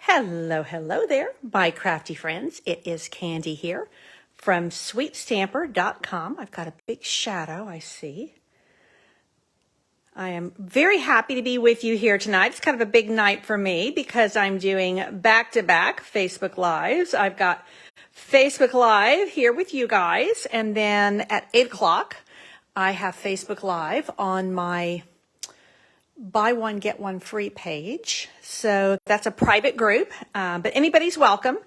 Hello there, my crafty friends. It is Candy here from sweetstamper.com. I've got a big shadow, I see. I am very happy to be with you here tonight. It's kind of a big night for me because I'm doing back-to-back Facebook Lives. I've got Facebook Live here with you guys, and then at 8 o'clock, I have Facebook Live on my buy one, get one free page. So that's a private group, but anybody's welcome,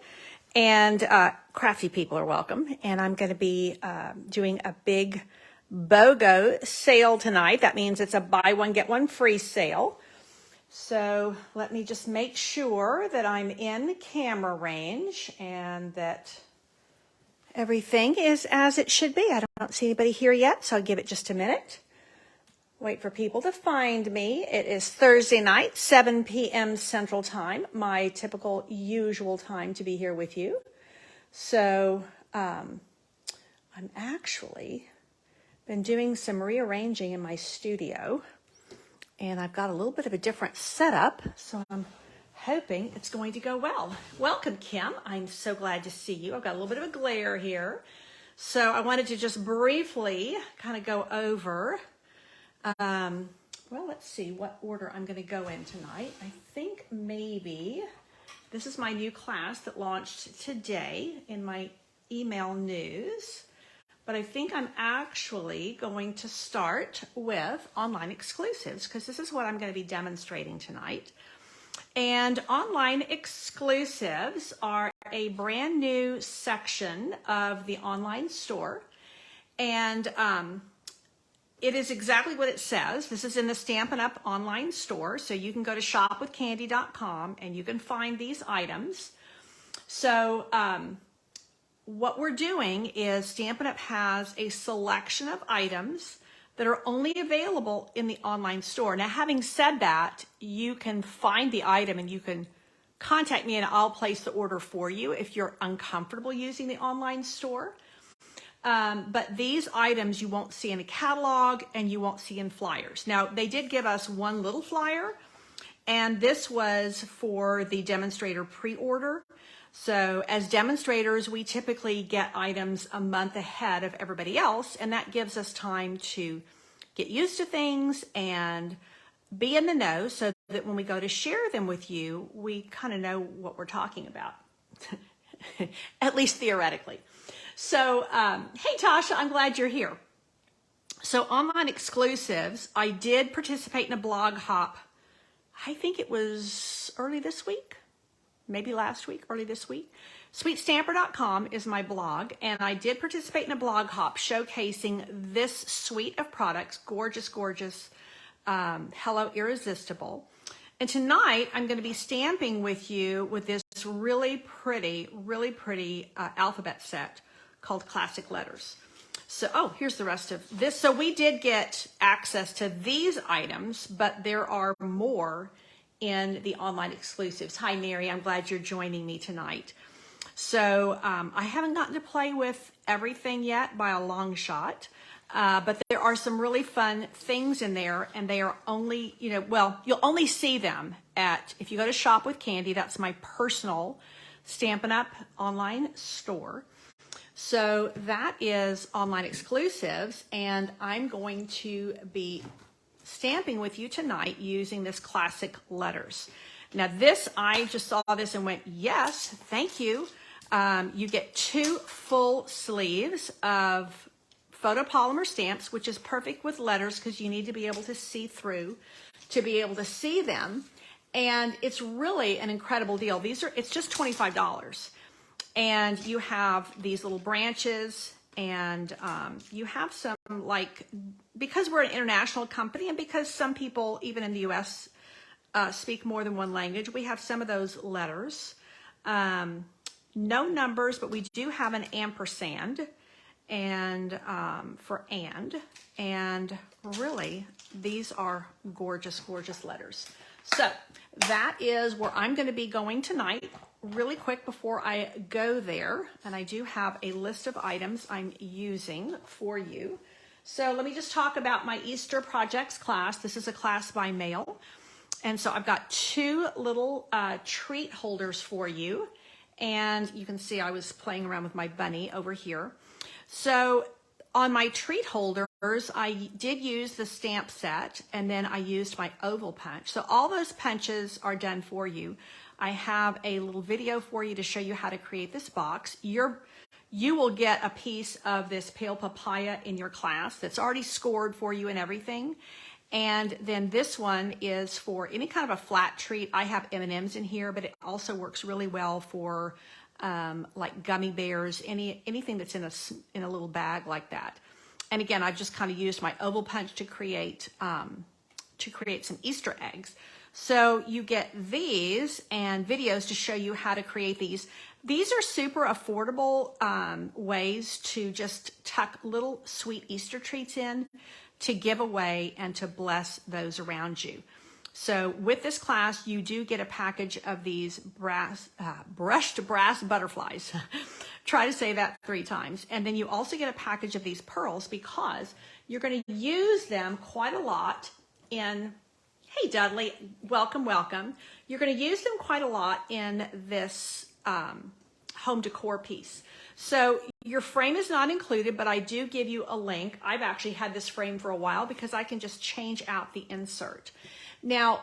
and crafty people are welcome. And I'm going to be doing a big BOGO sale tonight. That means it's a buy one, get one free sale. So let me just make sure that I'm in camera range and that everything is as it should be. I don't see anybody here yet, so I'll give it just a minute. Wait for people to find me. It is Thursday night, 7 p.m. Central Time, my typical usual time to be here with you. So I'm actually been doing some rearranging in my studio, and I've got a little bit of a different setup, so I'm hoping it's going to go well. Welcome, Kim. I'm so glad to see you. I've got a little bit of a glare here. So I wanted to just briefly kind of go over well, let's see what order I'm going to go in tonight. I think maybe this is my new class that launched today in my email news, but I think I'm actually going to start with online exclusives because this is what I'm going to be demonstrating tonight. And online exclusives are a brand new section of the online store, and it is exactly what it says. This is in the Stampin' Up! Online store, so you can go to shopwithcandy.com and you can find these items. So what we're doing is Stampin' Up! Has a selection of items that are only available in the online store. Now, having said that, you can find the item and you can contact me and I'll place the order for you if you're uncomfortable using the online store. But these items you won't see in a catalog and you won't see in flyers. Now, they did give us one little flyer, and this was for the demonstrator pre-order. So as demonstrators, we typically get items a month ahead of everybody else, and that gives us time to get used to things and be in the know so that when we go to share them with you, we kind of know what we're talking about, at least theoretically. So, hey, Tasha, I'm glad you're here. So online exclusives, I did participate in a blog hop. I think it was early this week, maybe last week, early this week. Sweetstamper.com is my blog, and I did participate in a blog hop showcasing this suite of products, gorgeous, gorgeous, Hello Irresistible. And tonight, I'm going to be stamping with you with this really pretty alphabet set called Classic Letters. So, oh, here's the rest of this. So we did get access to these items, but there are more in the online exclusives. Hi, Mary. I'm glad you're joining me tonight. So I haven't gotten to play with everything yet by a long shot, but there are some really fun things in there, and they are only, well, you'll only see them if you go to Shop with Candy. That's my personal Stampin' Up! Online store. So that is online exclusives, and I'm going to be stamping with you tonight using this Classic Letters. Now this, I just saw this and went, yes, thank you. You get 2 full sleeves of photopolymer stamps, which is perfect with letters because you need to be able to see through to be able to see them. And it's really an incredible deal. It's just $25. And you have these little branches, and you have some, because we're an international company and because some people, even in the U.S., speak more than one language, we have some of those letters. No numbers, but we do have an ampersand and for and really, these are gorgeous, gorgeous letters. So that is where I'm going to be going tonight. Really quick before I go there, and I do have a list of items I'm using for you. So let me just talk about my Easter projects class. This is a class by mail. And so I've got two little treat holders for you. And you can see I was playing around with my bunny over here. So on my treat holders, I did use the stamp set, and then I used my oval punch. So all those punches are done for you. I have a little video for you to show you how to create this box. You will get a piece of this pale papaya in your class that's already scored for you and everything. And then this one is for any kind of a flat treat. I have M&Ms in here, but it also works really well for like gummy bears, anything that's in a little bag like that. And again, I've just kind of used my oval punch to create some Easter eggs. So you get these and videos to show you how to create these. These are super affordable ways to just tuck little sweet Easter treats in to give away and to bless those around you. So with this class, you do get a package of these brushed brass butterflies. Try to say that 3 times. And then you also get a package of these pearls because you're going to use them quite a lot in, hey Dudley, welcome, welcome. You're going to use them quite a lot in this home decor piece. So your frame is not included, but I do give you a link. I've actually had this frame for a while because I can just change out the insert. Now,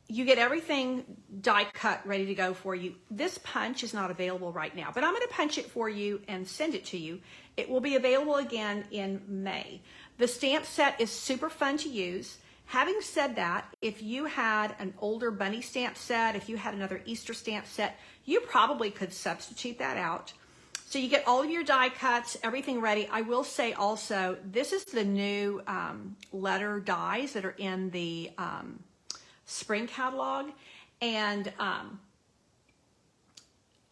you get everything die cut ready to go for you. This punch is not available right now, but I'm going to punch it for you and send it to you. It will be available again in May. The stamp set is super fun to use. Having said that, if you had an older bunny stamp set, if you had another Easter stamp set, you probably could substitute that out. So you get all of your die cuts, everything ready. I will say also, this is the new letter dies that are in the spring catalog. And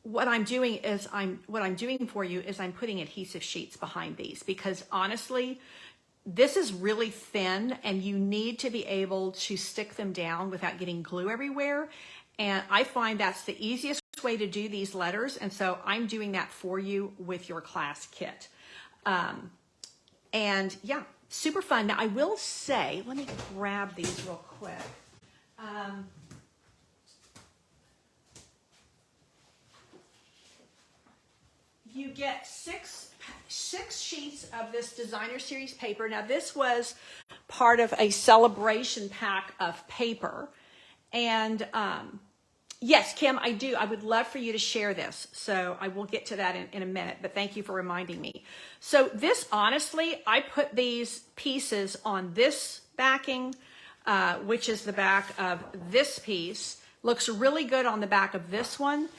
what I'm doing for you is I'm putting adhesive sheets behind these because honestly, this is really thin and you need to be able to stick them down without getting glue everywhere. And I find that's the easiest way to do these letters. And so I'm doing that for you with your class kit. And yeah, super fun. Now I will say, let me grab these real quick. You get six sheets of this designer series paper. Now this was part of a celebration pack of paper. And yes, Kim, I do. I would love for you to share this. So I will get to that in a minute, but thank you for reminding me. So this, honestly, I put these pieces on this backing, which is the back of this piece. Looks really good on the back of this one.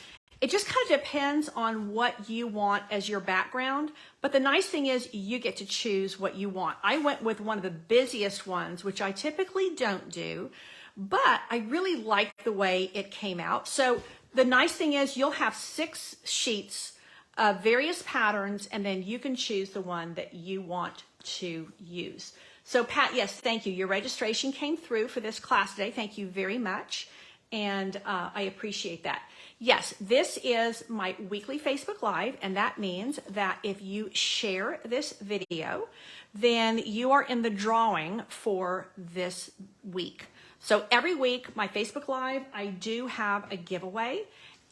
It just kind of depends on what you want as your background. But the nice thing is you get to choose what you want. I went with one of the busiest ones, which I typically don't do, but I really like the way it came out. So the nice thing is you'll have 6 sheets of various patterns, and then you can choose the one that you want to use. So Pat, yes, thank you. Your registration came through for this class today. Thank you very much. And I appreciate that. Yes, this is my weekly Facebook Live, and that means that if you share this video, then you are in the drawing for this week. So every week, my Facebook Live, I do have a giveaway,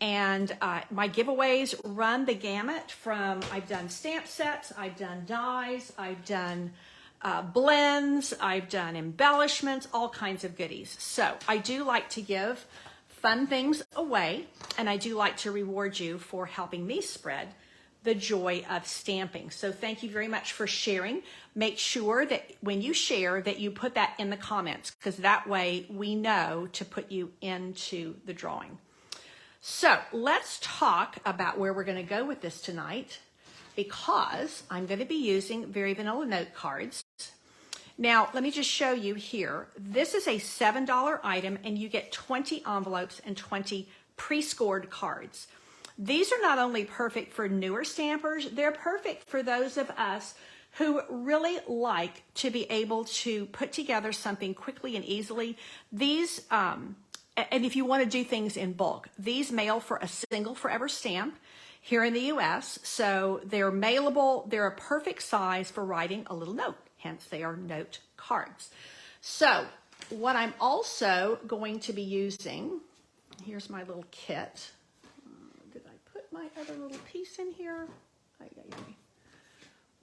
and my giveaways run the gamut from, I've done stamp sets, I've done dies, I've done blends, I've done embellishments, all kinds of goodies. So I do like to give fun things away, and I do like to reward you for helping me spread the joy of stamping. So thank you very much for sharing. Make sure that when you share that you put that in the comments, because that way we know to put you into the drawing. So let's talk about where we're going to go with this tonight, because I'm going to be using Very Vanilla note cards. Now, let me just show you here. This is a $7 item, and you get 20 envelopes and 20 pre-scored cards. These are not only perfect for newer stampers, they're perfect for those of us who really like to be able to put together something quickly and easily. These, and if you want to do things in bulk, these mail for a single forever stamp here in the US. So they're mailable. They're a perfect size for writing a little note. Hence, they are note cards. So what I'm also going to be using, here's my little kit. Did I put my other little piece in here?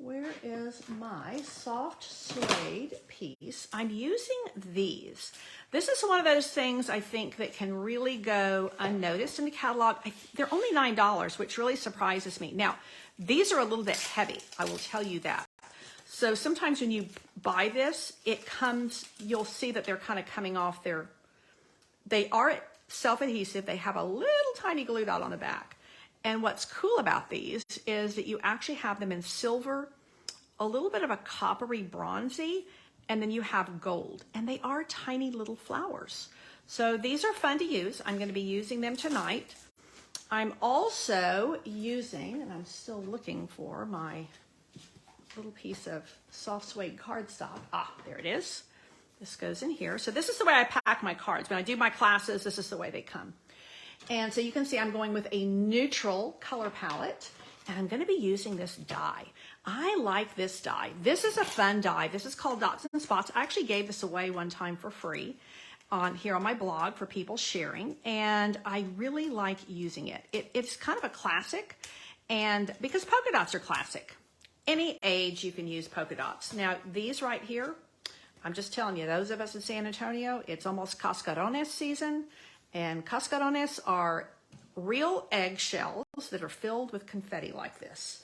Where is my soft suede piece? I'm using these. This is one of those things I think that can really go unnoticed in the catalog. They're only $9, which really surprises me. Now, these are a little bit heavy, I will tell you that. So sometimes when you buy this, you'll see that they're kind of coming off they are self-adhesive. They have a little tiny glue dot on the back. And what's cool about these is that you actually have them in silver, a little bit of a coppery bronzy, and then you have gold. And they are tiny little flowers. So these are fun to use. I'm going to be using them tonight. I'm also using, and I'm still looking for my little piece of soft suede cardstock. There it is. This goes in here. So this is the way I pack my cards. When I do my classes, this is the way they come. And so you can see I'm going with a neutral color palette, and I'm going to be using this die. I like this die. This is a fun die. This is called Dots and Spots. I actually gave this away one time for free here on my blog for people sharing, and I really like using it. It's kind of a classic, and because polka dots are classic. Any age you can use polka dots. Now, these right here, I'm just telling you, those of us in San Antonio, it's almost cascarones season. And cascarones are real eggshells that are filled with confetti like this,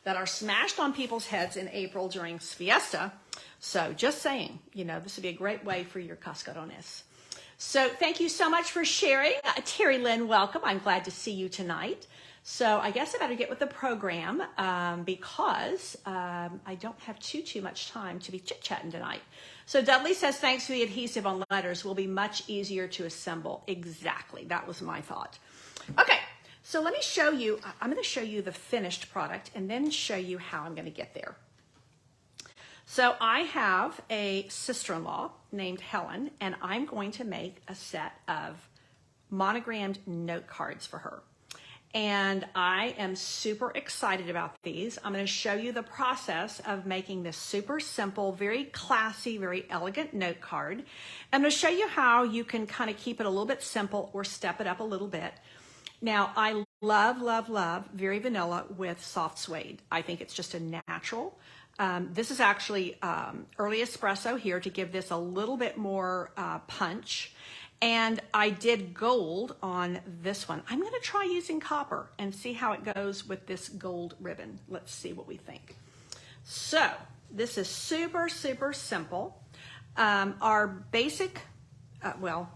that are smashed on people's heads in April during Fiesta. So just saying, this would be a great way for your cascarones. So thank you so much for sharing. Terry Lynn, welcome. I'm glad to see you tonight. So I guess I better get with the program because I don't have too much time to be chit-chatting tonight. So Dudley says, thanks for the adhesive on letters will be much easier to assemble. Exactly. That was my thought. Okay. So let me show you. I'm going to show you the finished product and then show you how I'm going to get there. So I have a sister-in-law named Helen, and I'm going to make a set of monogrammed note cards for her. And I am super excited about these. I'm going to show you the process of making this super simple, very classy, very elegant note card. I'm going to show you how you can kind of keep it a little bit simple or step it up a little bit. Now, I love very vanilla with soft suede. I think it's just a natural. This is actually early espresso here to give this a little bit more punch. And I did gold on this one. I'm going to try using copper and see how it goes with this gold ribbon. Let's see what we think. So this is super simple. Our basic,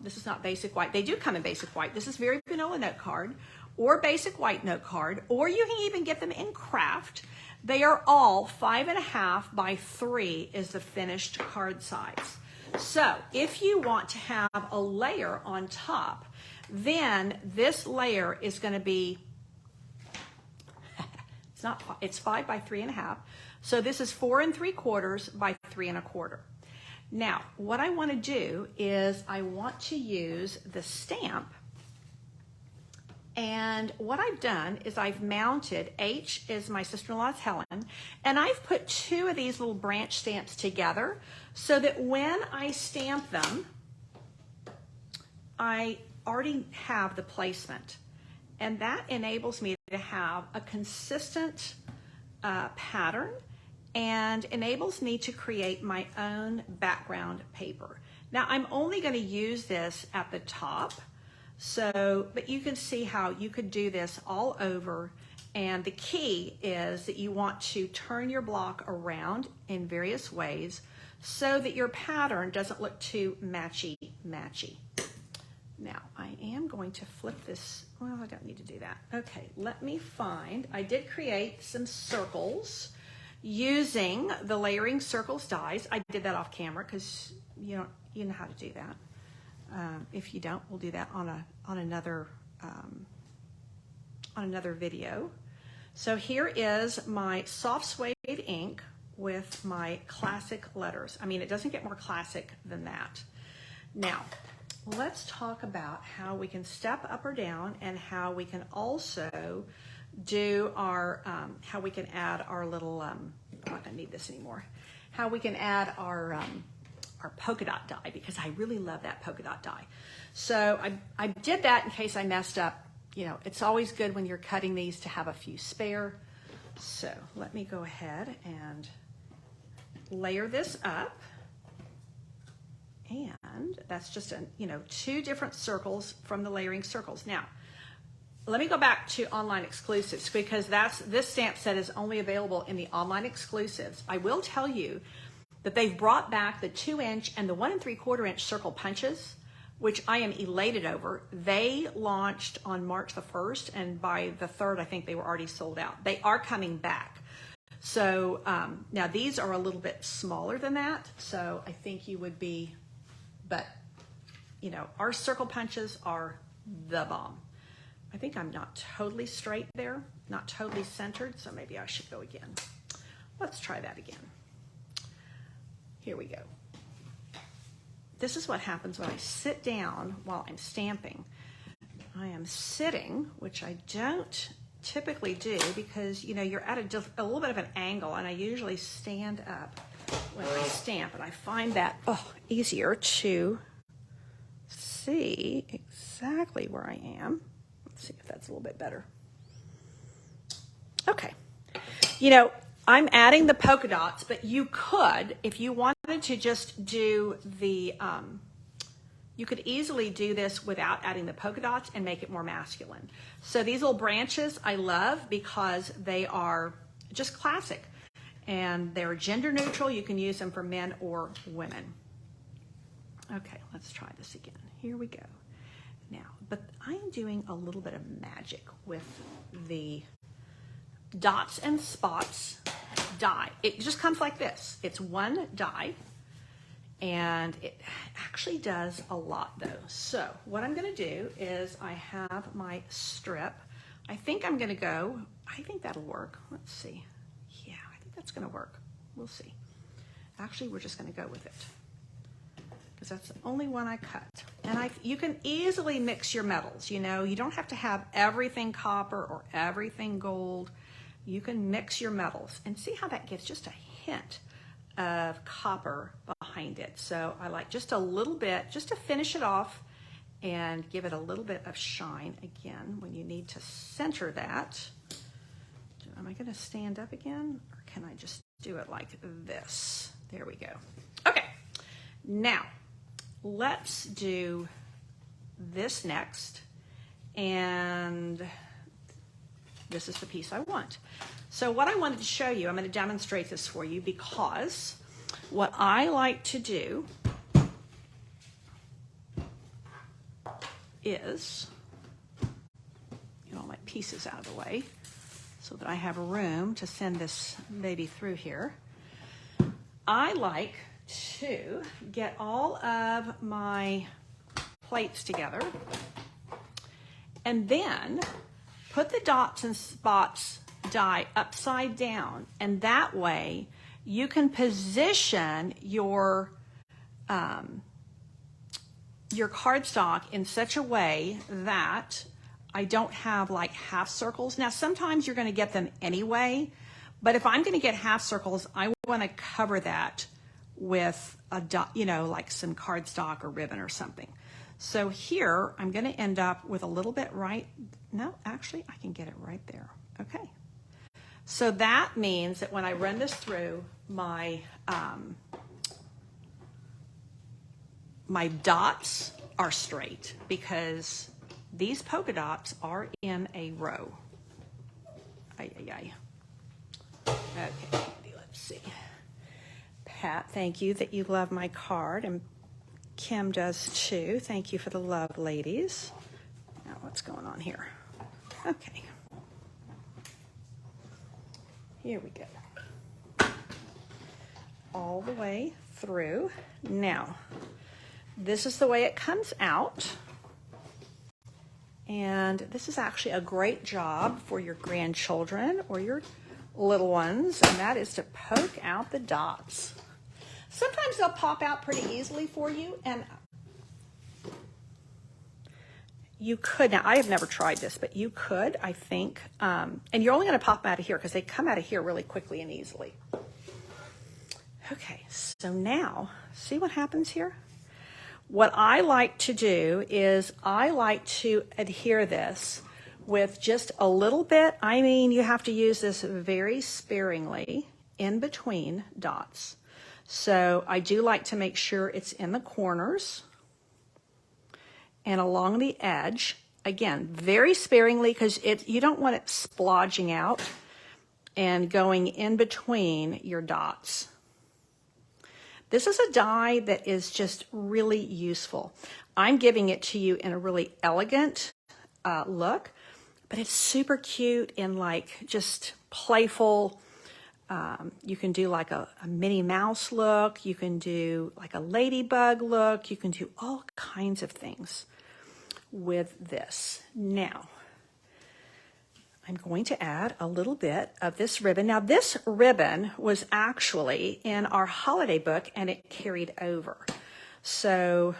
this is not basic white. They do come in basic white. This is very vanilla note card or basic white note card, or you can even get them in craft. They are all 5.5 by 3 is the finished card size. So if you want to have a layer on top, then this layer is going to be, it's 5 by 3.5. So this is 4 3/4 by 3 1/4. Now, what I want to do is I want to use the stamp. And what I've done is I've mounted, H is my sister-in-law's Helen, and I've put 2 of these little branch stamps together so that when I stamp them, I already have the placement. And that enables me to have a consistent pattern and enables me to create my own background paper. Now, I'm only going to use this at the top. So, but you can see how you could do this all over. And the key is that you want to turn your block around in various ways so that your pattern doesn't look too matchy. Now, I am going to flip this. Well, I don't need to do that. Okay, let me find. I did create some circles using the layering circles dies. I did that off camera because you know how to do that. If you don't, we'll do that on another video. So here is my soft suede ink with my classic letters. I mean, it doesn't get more classic than that. Now, let's talk about how we can step up or down and how we can also do our, how we can add our little, I'm not gonna need this anymore. How we can add our our polka dot die because I really love that polka dot die. So I did that in case I messed up. You know, it's always good when you're cutting these to have a few spare. So let me go ahead and layer this up. And that's just, two different circles from the layering circles. Now, let me go back to online exclusives because this stamp set is only available in the online exclusives. I will tell you that they've brought back the 2-inch and the 1 3/4 inch circle punches, which I am elated over. They launched on March the 1st, and by the 3rd, I think they were already sold out. They are coming back. So now these are a little bit smaller than that, so I think you would be, but our circle punches are the bomb. I think I'm not totally straight there, not totally centered, so maybe I should go again. Let's try that again. Here we go. This is what happens when I sit down while I'm stamping. I am sitting, which I don't typically do because, you're at a little bit of an angle, and I usually stand up when I stamp, and I find that easier to see exactly where I am. Let's see if that's a little bit better. Okay. I'm adding the polka dots, but you could, if you wanted to just do the, you could easily do this without adding the polka dots and make it more masculine. So these little branches I love because they are just classic and they're gender neutral. You can use them for men or women. Okay, let's try this again. Here we go. Now, but I am doing a little bit of magic with the dots and spots die. It just comes like this. It's one die, and it actually does a lot though. So what I'm going to do is I have my strip. I think I'm going to go, I think that'll work. Let's see. Yeah, I think that's going to work. We'll see. Actually, we're just going to go with it because that's the only one I cut. And you can easily mix your metals. You don't have to have everything copper or everything gold. You can mix your metals and see how that gives just a hint of copper behind it. So I like just a little bit, just to finish it off and give it a little bit of shine again when you need to center that. Am I going to stand up again, or can I just do it like this? There we go. Okay, now let's do this next, and this is the piece I want. So what I wanted to show you, I'm going to demonstrate this for you because what I like to do is get all my pieces out of the way so that I have room to send this baby through here. I like to get all of my plates together and then put the dots and spots die upside down, and that way you can position your cardstock in such a way that I don't have like half circles. Now sometimes you're going to get them anyway, but if I'm going to get half circles, I want to cover that with a dot, like some cardstock or ribbon or something. So here I'm going to end up with a little bit no, actually I can get it right there. Okay. So that means that when I run this through, my my dots are straight because these polka dots are in a row. Okay, let's see. Pat, thank you that you love my card, and Kim does too. Thank you for the love, ladies. Now what's going on here? Okay. Here we go. All the way through. Now, this is the way it comes out. And this is actually a great job for your grandchildren or your little ones, and that is to poke out the dots. Sometimes they'll pop out pretty easily for you, and you could, now I have never tried this, but you could, I think, and you're only going to pop them out of here because they come out of here really quickly and easily. Okay, so now, see what happens here? What I like to do is I like to adhere this with just a little bit. I mean, you have to use this very sparingly in between dots. So I do like to make sure it's in the corners and along the edge. Again, very sparingly, because you don't want it splodging out and going in between your dots. This is a die that is just really useful. I'm giving it to you in a really elegant look, but it's super cute in like just playful. You can do like a Minnie Mouse look. You can do like a ladybug look. You can do all kinds of things with this. Now, I'm going to add a little bit of this ribbon. Now, this ribbon was actually in our holiday book and it carried over. So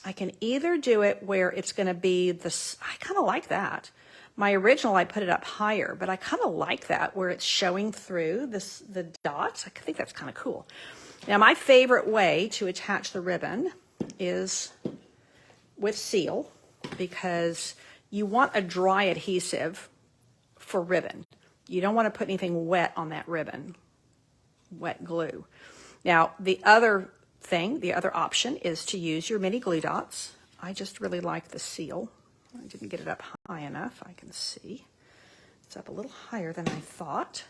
I can either do it where it's going to be this, I kind of like that. My original, I put it up higher, but I kind of like that where it's showing through the dots. I think that's kind of cool. Now, my favorite way to attach the ribbon is with seal, because you want a dry adhesive for ribbon. You don't want to put anything wet on that ribbon, wet glue. Now, the other option is to use your mini glue dots. I just really like the seal. I didn't get it up high enough. I can see it's up a little higher than I thought.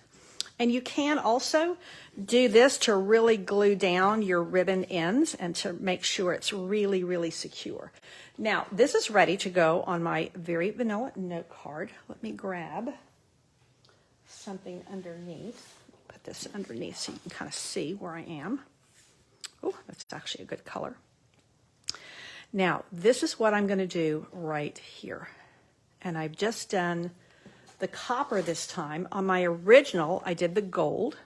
And you can also do this to really glue down your ribbon ends and to make sure it's really, really secure. Now, this is ready to go on my very vanilla note card. Let me grab something underneath. Put this underneath so you can kind of see where I am. Oh, that's actually a good color. Now, this is what I'm going to do right here. And I've just done the copper this time. On my original, I did the gold.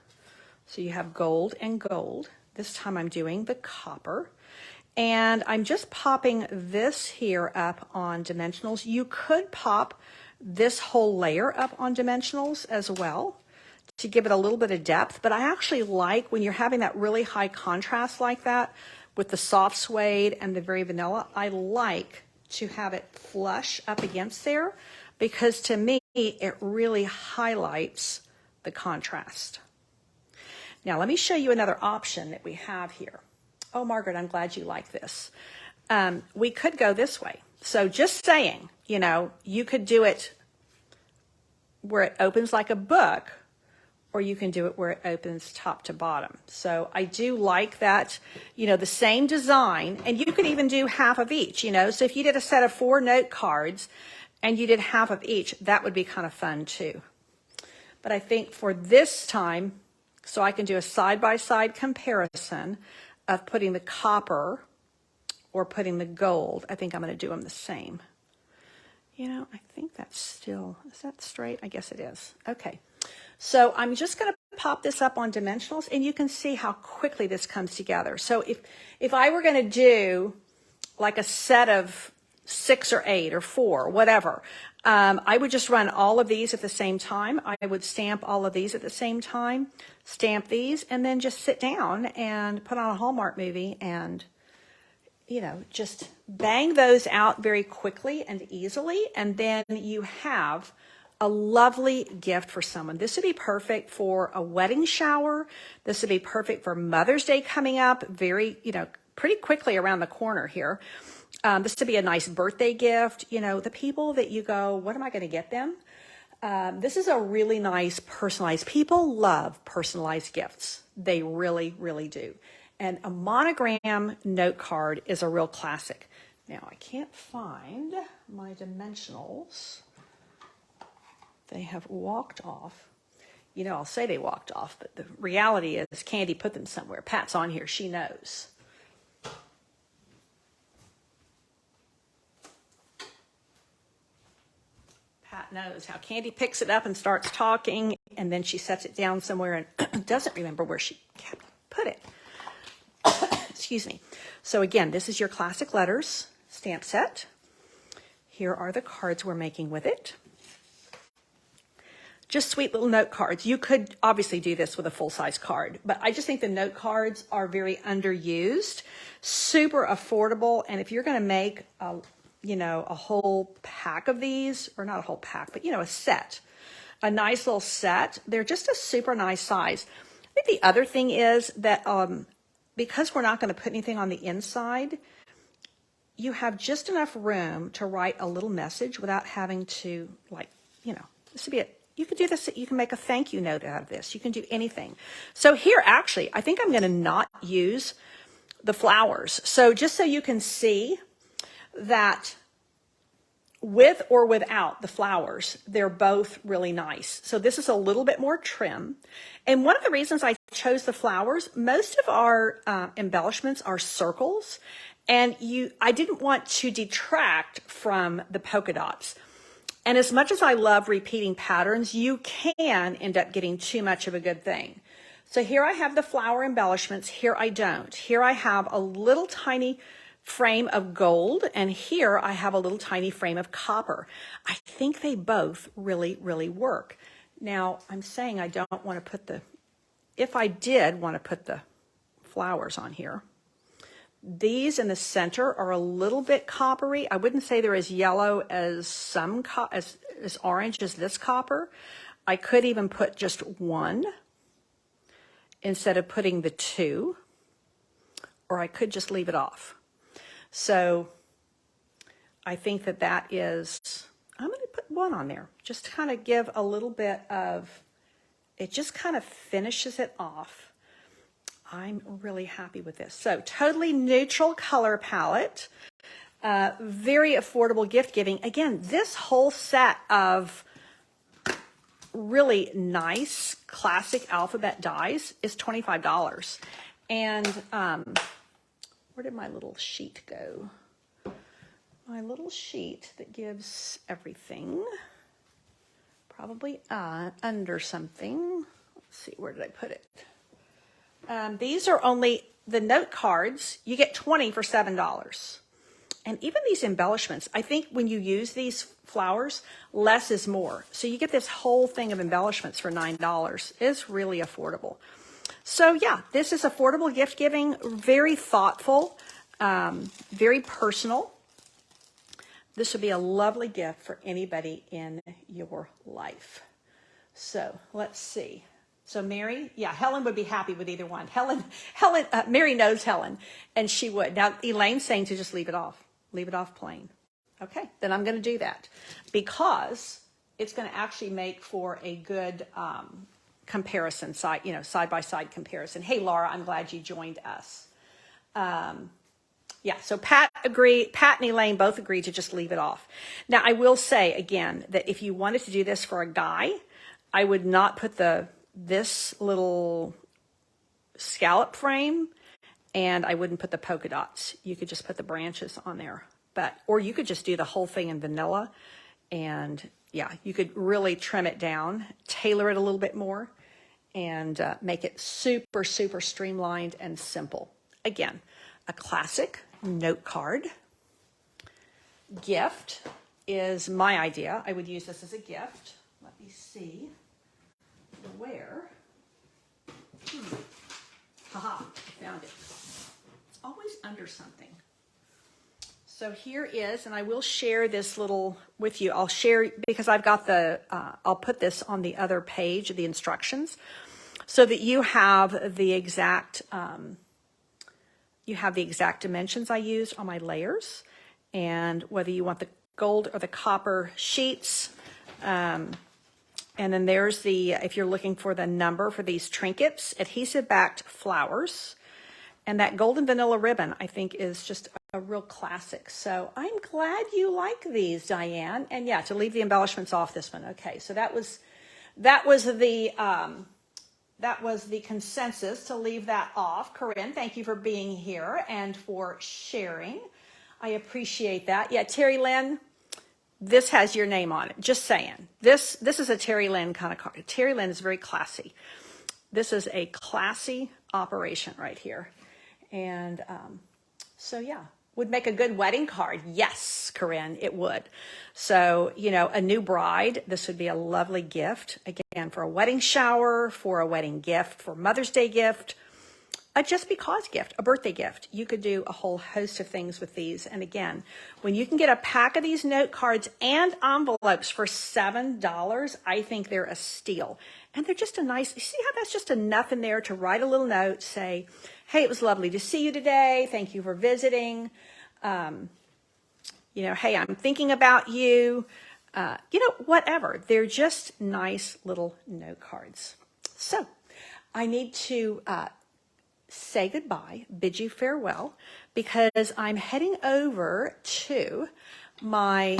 So you have gold and gold. This time I'm doing the copper. And I'm just popping this here up on dimensionals. You could pop this whole layer up on dimensionals as well to give it a little bit of depth. But I actually like when you're having that really high contrast like that with the soft suede and the very vanilla, I like to have it flush up against there because to me, it really highlights the contrast. Now, let me show you another option that we have here. Oh, Margaret, I'm glad you like this. We could go this way. So just saying, you know, you could do it where it opens like a book, or you can do it where it opens top to bottom. So I do like that, you know, the same design, and you could even do half of each, you know. So if you did a set of 4 note cards and you did half of each, that would be kind of fun too. But I think for this time, so I can do a side-by-side comparison of putting the copper or putting the gold, I think I'm going to do them the same. You know, I think that's still, is that straight? I guess it is. Okay. So I'm just going to pop this up on dimensionals, and you can see how quickly this comes together. So if I were going to do like a set of 6 or 8 or 4, whatever, I would just run all of these at the same time. I would stamp all of these at the same time, stamp these, and then just sit down and put on a Hallmark movie and, you know, just bang those out very quickly and easily. And then you have a lovely gift for someone. This would be perfect for a wedding shower. This would be perfect for Mother's Day coming up very, you know, pretty quickly around the corner here. This would be a nice birthday gift. You know, the people that you go, what am I going to get them? This is a really nice personalized. People love personalized gifts. They really, really do. And a monogram note card is a real classic. Now, I can't find my dimensionals. They have walked off. You know, I'll say they walked off, but the reality is Candy put them somewhere. Pat's on here. She knows. Pat knows how Candy picks it up and starts talking, and then she sets it down somewhere and doesn't remember where she put it. Excuse me. So again, this is your classic letters stamp set. Here are the cards we're making with it. just sweet little note cards. You could obviously do this with a full-size card, but I just think the note cards are very underused, super affordable. And if you're going to make a whole pack of these, or not a whole pack, but a set, a nice little set, they're just a super nice size. I think the other thing is that because we're not going to put anything on the inside, you have just enough room to write a little message without having to, this would be it. You can do this. You can make a thank you note out of this. You can do anything. So here, actually, I think I'm going to not use the flowers. So just so you can see that with or without the flowers, they're both really nice. So this is a little bit more trim. And one of the reasons I chose the flowers, most of our embellishments are circles. And I didn't want to detract from the polka dots. And as much as I love repeating patterns, you can end up getting too much of a good thing. So here I have the flower embellishments. Here I don't. Here I have a little tiny frame of gold, and here I have a little tiny frame of copper. I think they both really, really work. Now, I'm saying I don't want to put if I did want to put the flowers on here, these in the center are a little bit coppery. I wouldn't say they're as yellow as as orange as this copper. I could even put just one instead of putting the two, or I could just leave it off. So I think that is, I'm going to put one on there, just to kind of give a little bit of, it just kind of finishes it off. I'm really happy with this. So totally neutral color palette, very affordable gift giving. Again, this whole set of really nice classic alphabet dies is $25. And where did my little sheet go? My little sheet that gives everything, probably under something. Let's see, where did I put it? These are only the note cards. You get 20 for $7. And even these embellishments, I think when you use these flowers, less is more. So you get this whole thing of embellishments for $9. It's really affordable. So yeah, this is affordable gift giving, very thoughtful, very personal. This would be a lovely gift for anybody in your life. So let's see. So Mary, yeah, Helen would be happy with either one. Mary knows Helen, and she would. Now, Elaine's saying to just leave it off plain. Okay, then I'm going to do that because it's going to actually make for a good comparison, side-by-side comparison. Hey, Laura, I'm glad you joined us. Yeah, so Pat and Elaine both agreed to just leave it off. Now, I will say again that if you wanted to do this for a guy, I would not put this little scallop frame, and I wouldn't put the polka dots. You could just put the branches on there, or you could just do the whole thing in vanilla, and yeah, you could really trim it down, tailor it a little bit more, and make it super, super streamlined and simple. Again, a classic note card. Gift is my idea. I would use this as a gift. Let me see where. Haha, I found it. It's always under something. So here is, and I will share this little with you. I'll share because I've got I'll put this on the other page of the instructions so that you have the exact, dimensions I used on my layers, and whether you want the gold or the copper sheets. And then there's if you're looking for the number for these trinkets, adhesive backed flowers. And that golden vanilla ribbon, I think, is just a real classic. So I'm glad you like these, Diane. And yeah, to leave the embellishments off this one. Okay, so that was the consensus, to leave that off. Corinne, thank you for being here and for sharing. I appreciate that. Yeah, Terry Lynn, this has your name on it. Just saying. This is a Terry Lynn kind of card. Terry Lynn is very classy. This is a classy operation right here. And so yeah, would make a good wedding card. Yes, Corinne, it would. So, you know, a new bride, this would be a lovely gift. Again, for a wedding shower, for a wedding gift, for Mother's Day gift, a just because gift, a birthday gift. You could do a whole host of things with these. And again, when you can get a pack of these note cards and envelopes for $7, I think they're a steal. And they're just a nice, you see how that's just enough in there to write a little note, say, hey, it was lovely to see you today. Thank you for visiting. You know, hey, I'm thinking about you. You know, whatever. They're just nice little note cards. So I need to say goodbye, bid you farewell, because I'm heading over to my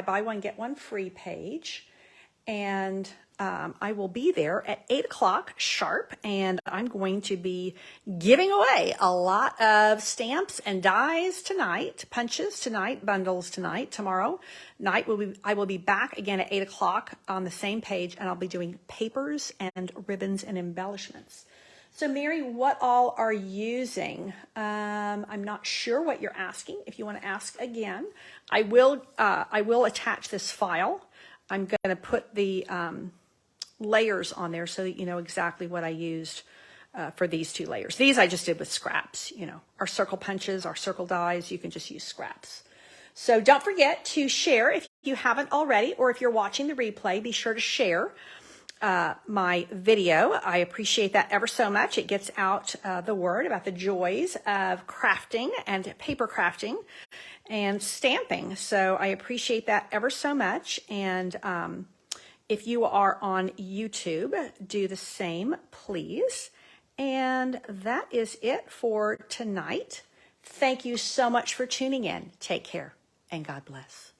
buy one get one free page, and I will be there at 8 o'clock sharp, and I'm going to be giving away a lot of stamps and dies tonight, punches tonight, bundles tonight. Tomorrow night I will be back again at 8 o'clock on the same page, and I'll be doing papers and ribbons and embellishments. So Mary, what all are you using? I'm not sure what you're asking. If you want to ask again, I will attach this file. I'm going to put the layers on there so that you know exactly what I used for these two layers. These I just did with scraps, you know, our circle punches, our circle dies, you can just use scraps. So don't forget to share if you haven't already, or if you're watching the replay, be sure to share my video. I appreciate that ever so much. It gets out the word about the joys of crafting and paper crafting and stamping. So I appreciate that ever so much. And if you are on YouTube, do the same, please. And that is it for tonight. Thank you so much for tuning in. Take care and God bless.